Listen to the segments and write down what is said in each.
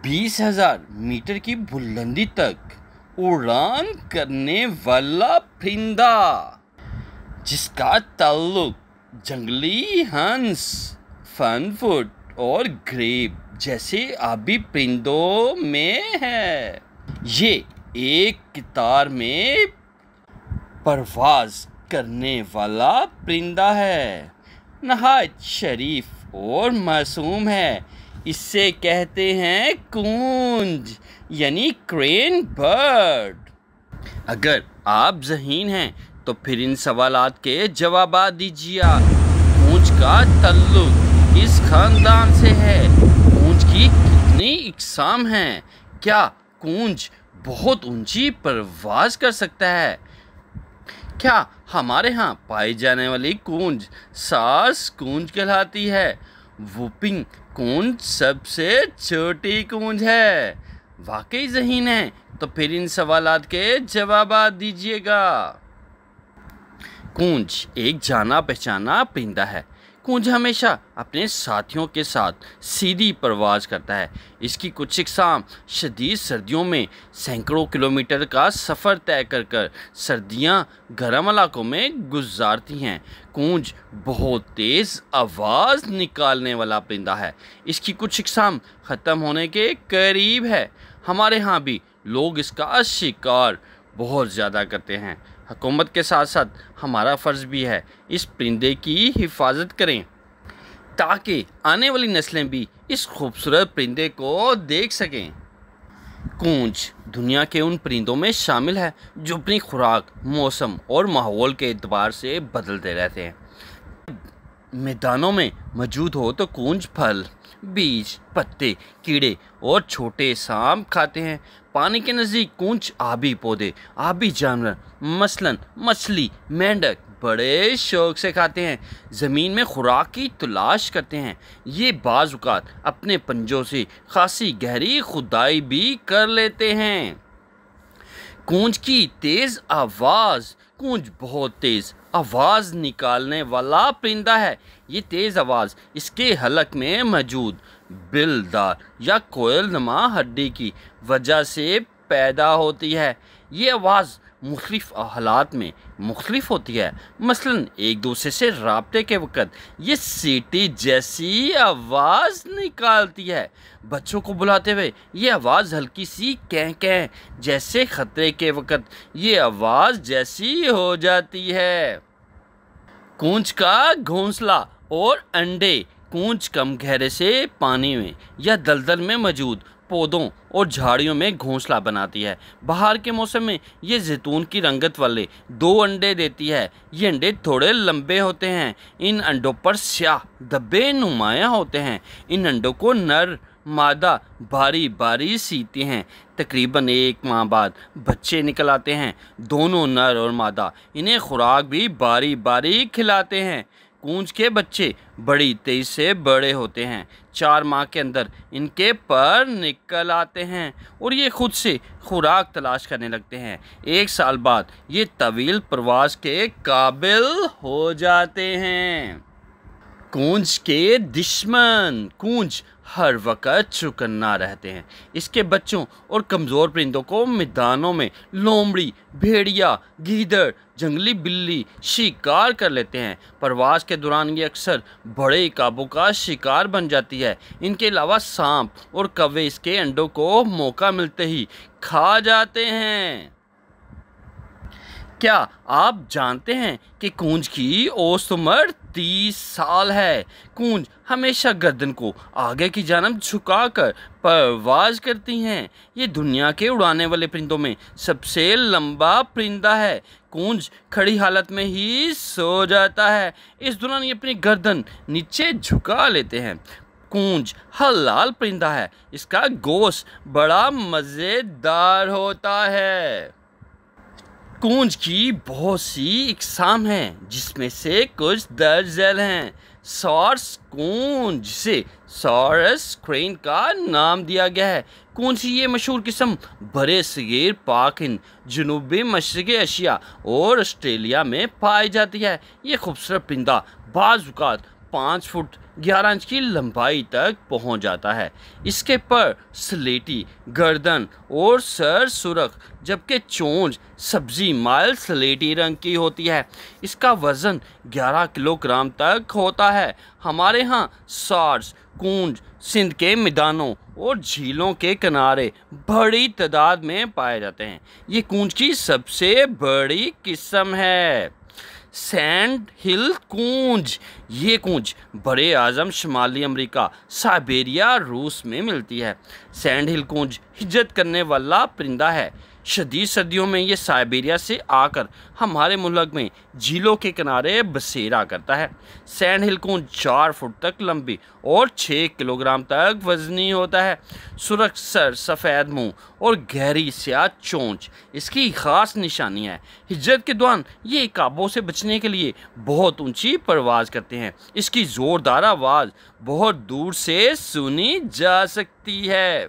20,000 metre की बुलंदी तक उड़ान करने वाला परिंदा, जिसका ताल्लुक जंगली हंस, फनफुट और ग्रेब जैसे आबी परिंदों में है। ये एक कतार में परवाज करने वाला परिंदा है, नहायत शरीफ और मासूम है। इससे कहते हैं कूंज यानी क्रेन बर्ड। अगर आप ज़हीन हैं तो फिर इन सवालात के जवाब दीजिए। कूंज का ताल्लुक इस खानदान से है। कूंज की कितनी इकसाम हैं? क्या कूंज बहुत ऊंची परवाज कर सकता है? क्या हमारे यहाँ पाई जाने वाली कूंज सार्स कूंज कहलाती है? वुपिंग कूंज सबसे छोटी कूंज है। वाकई ज़हीन है तो फिर इन सवालात के जवाब दीजिएगा। कूंज एक जाना पहचाना परिंदा है। कूंज हमेशा अपने साथियों के साथ सीधी परवाज करता है। इसकी कुछ इकसाम शदीद सर्दियों में सैकड़ों किलोमीटर का सफ़र तय कर सर्दियां गर्म इलाकों में गुजारती हैं। कूंज बहुत तेज़ आवाज़ निकालने वाला परिंदा है। इसकी कुछ इकसाम ख़त्म होने के करीब है। हमारे यहाँ भी लोग इसका शिकार बहुत ज़्यादा करते हैं। हुकूमत के साथ साथ हमारा फ़र्ज़ भी है इस परिंदे की हिफाजत करें ताकि आने वाली नस्लें भी इस खूबसूरत परिंदे को देख सकें। कूंज दुनिया के उन परिंदों में शामिल है जो अपनी खुराक, मौसम और माहौल के एतबार से बदलते रहते हैं। मैदानों में मौजूद हो तो कूंज फल, बीज, पत्ते, कीड़े और छोटे सांप खाते हैं। पानी के नज़दीक कूंज आबी पौधे, आबी जानवर मसलन मछली, मेंढक बड़े शौक से खाते हैं। ज़मीन में खुराक की तलाश करते हैं। ये बाज़-औक़ात अपने पंजों से खासी गहरी खुदाई भी कर लेते हैं। कूंज की तेज़ आवाज़। कूंज बहुत तेज़ आवाज़ निकालने वाला परिंदा है। ये तेज़ आवाज़ इसके हलक में मौजूद बिलदार या कोयल नुमा हड्डी की वजह से पैदा होती है। ये आवाज़ मुख्तलिफ हालात में मुख्तलिफ होती है। मसलन एक दूसरे से राब्ते के वक़्त ये सीटी जैसी आवाज़ निकालती है। बच्चों को बुलाते हुए ये आवाज़ हल्की सी कैं कैं जैसे ख़तरे के वक़्त ये आवाज़ जैसी हो जाती है। कूंज का घोंसला और अंडे। कूंज कम गहरे से पानी में या दलदल में मौजूद पौधों और झाड़ियों में घोंसला बनाती है। बाहर के मौसम में ये जैतून की रंगत वाले 2 अंडे देती है। ये अंडे थोड़े लंबे होते हैं। इन अंडों पर स्याह धब्बे नुमायाँ होते हैं। इन अंडों को नर मादा बारी बारी सीती हैं। तकरीबन 1 माह बाद बच्चे निकल आते हैं। दोनों नर और मादा इन्हें खुराक भी बारी बारी खिलाते हैं। कूंज के बच्चे बड़ी तेज़ी से बड़े होते हैं। 4 माह के अंदर इनके पर निकल आते हैं और ये खुद से खुराक तलाश करने लगते हैं। 1 साल बाद ये तवील प्रवास के काबिल हो जाते हैं। कूंज के दुश्मन। कूंज हर वक्त चौकन्ना रहते हैं। इसके बच्चों और कमज़ोर परिंदों को मैदानों में लोमड़ी, भेड़िया, गीदड़, जंगली बिल्ली शिकार कर लेते हैं। प्रवास के दौरान ये अक्सर बड़े काबू का शिकार बन जाती है। इनके अलावा सांप और कौवे इसके अंडों को मौका मिलते ही खा जाते हैं। क्या आप जानते हैं कि कूंज की औसत उम्र 30 साल है? कूंज हमेशा गर्दन को आगे की जानब झुकाकर परवाज करती हैं। ये दुनिया के उड़ाने वाले परिंदों में सबसे लंबा परिंदा है। कूंज खड़ी हालत में ही सो जाता है। इस दौरान ये अपनी गर्दन नीचे झुका लेते हैं। कूंज हलाल परिंदा है। इसका गोश्त बड़ा मज़ेदार होता है। कूंज की बहुत सी इकसाम हैं जिसमें से कुछ दर्ज झेल हैं। सॉर्स कूंज, जिसे सॉरस क्रेन का नाम दिया गया है। कूंज की ये मशहूर किस्म बरे सगीर पाक हिंद, जनूबी मशरक़ी एशिया और ऑस्ट्रेलिया में पाई जाती है। ये खूबसूरत परिंदा बाज़ औक़ात 5 फुट 11 इंच की लंबाई तक पहुंच जाता है। इसके पर स्लेटी, गर्दन और सर सुर्ख, जबकि चोंच सब्जी माइल स्लेटी रंग की होती है। इसका वज़न 11 किलोग्राम तक होता है। हमारे यहाँ सार्स कूंज सिंध के मैदानों और झीलों के किनारे बड़ी तादाद में पाए जाते हैं। ये कूंज की सबसे बड़ी किस्म है। सैंड हिल कूंज, ये कूंज बड़े आज़म शुमाली अमेरिका, साइबेरिया, रूस में मिलती है। सैंड हिल कूंज हिजरत करने वाला परिंदा है। शदीद सर्दियों में ये साइबेरिया से आकर हमारे मुल्क में झीलों के किनारे बसेरा करता है। सैंड हिल कूंज 4 फुट तक लंबी और 6 किलोग्राम तक वजनी होता है। सुर्ख सर, सफ़ेद मुंह और गहरी स्याह चोंच इसकी ख़ास निशानी है। हिजरत के दौरान ये काबों से बचने के लिए बहुत ऊंची परवाज़ करते हैं। इसकी ज़ोरदार आवाज़ बहुत दूर से सुनी जा सकती है।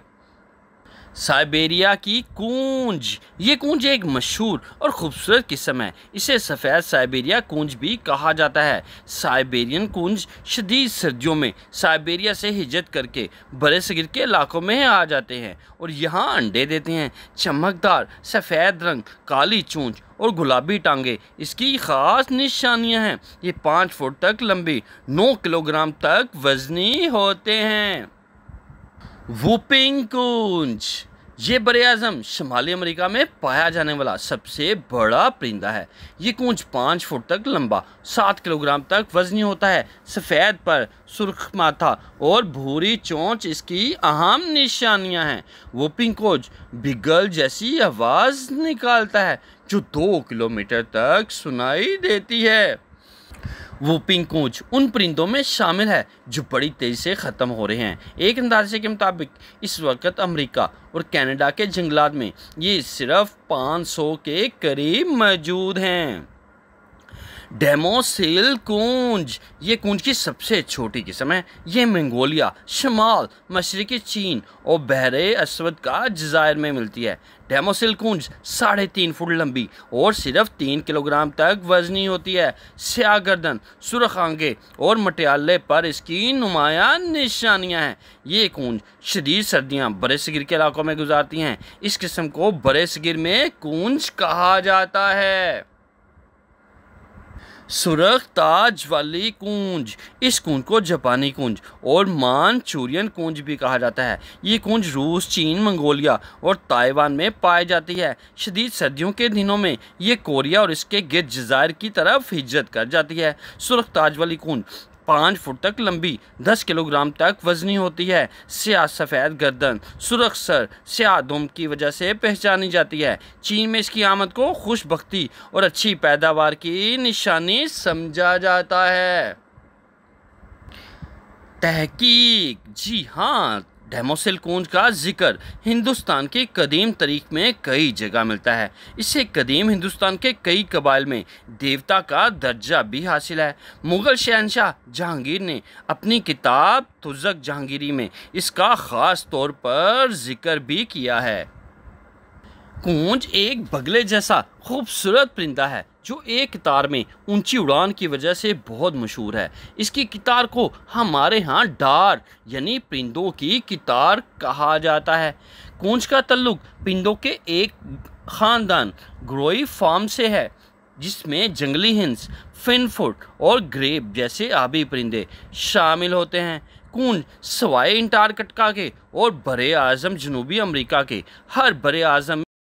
साइबेरिया की कूंज, ये कूंज एक मशहूर और ख़ूबसूरत किस्म है। इसे सफ़ेद साइबेरिया कूंज भी कहा जाता है। साइबेरियन कूंज शदीद सर्दियों में साइबेरिया से हिजरत करके बरसगीर के इलाकों में आ जाते हैं और यहाँ अंडे देते हैं। चमकदार सफ़ेद रंग, काली चोंच और गुलाबी टांगे इसकी ख़ास निशानियाँ हैं। ये 5 फुट तक लंबी, 9 किलोग्राम तक वज़नी होते हैं। वूपिंग कूंज, ये बड़े आज़म शुमाली अमेरिका में पाया जाने वाला सबसे बड़ा परिंदा है। ये कूंज 5 फुट तक लंबा, 7 किलोग्राम तक वज़नी होता है। सफ़ेद पर, सुर्ख माथा और भूरी चोंच इसकी अहम निशानियां हैं। वूपिंग कूंज बिगल जैसी आवाज़ निकालता है जो 2 किलोमीटर तक सुनाई देती है। वूपिंग कूंज उन परिंदों में शामिल है जो बड़ी तेज़ी से ख़त्म हो रहे हैं। एक अंदाजे के मुताबिक इस वक्त अमेरिका और कनाडा के जंगलात में ये सिर्फ 500 के करीब मौजूद हैं। डेमोसिल कूंज, ये कूंज की सबसे छोटी किस्म है। ये मंगोलिया, शमाल मशरक़ी चीन और बहरे अस्वद का जज़ायर में मिलती है। डेमोसिल कूंज 3.5 फुट लंबी और सिर्फ 3 किलोग्राम तक वज़नी होती है। स्याह गर्दन, सुर्ख आंखें और मटियाले पर इसकी नुमायां निशानियां हैं। ये कूंज शदीद सर्दियां बरसगीर के इलाकों में गुजारती हैं। इस किस्म को बरसगीर में कूंज कहा जाता है। सुर्ख ताज वाली कूंज, इस कूंज को जापानी कूंज और मानचूरियन कूंज भी कहा जाता है। ये कूंज रूस, चीन, मंगोलिया और ताइवान में पाई जाती है। शदीद सर्दियों के दिनों में ये कोरिया और इसके गिर्द जज़ायर की तरफ हिजरत कर जाती है। सुर्ख ताज वाली कूंज 5 फुट तक लंबी, 10 किलोग्राम तक वज़नी होती है। स्याह सफ़ेद गर्दन, सुर्ख सर, स्याह दुम की वजह से पहचानी जाती है। चीन में इसकी आमद को खुशबख्ती और अच्छी पैदावार की निशानी समझा जाता है। तहकीक, जी हाँ, डेमोसिल कूंज का जिक्र हिंदुस्तान के कदीम तारीख में कई जगह मिलता है। इसे कदीम हिंदुस्तान के कई कबाइल में देवता का दर्जा भी हासिल है। मुग़ल शहनशाह जहांगीर ने अपनी किताब तुज़्ज़क जहांगीरी में इसका ख़ास तौर पर जिक्र भी किया है। कूंज एक बगले जैसा खूबसूरत परिंदा है जो एक कतार में ऊंची उड़ान की वजह से बहुत मशहूर है। इसकी कितार को हमारे यहाँ डार यानी परिंदों की कितार कहा जाता है। कूंज का तल्लुक परिंदों के एक ख़ानदान ग्रोई फार्म से है जिसमें जंगली हिंस, फिनफुट और ग्रेप जैसे आबी परिंदे शामिल होते हैं। कूंज सवाए अंटार्कटिका के और बरे आज़म जनूबी अमेरिका के हर बरे आज़म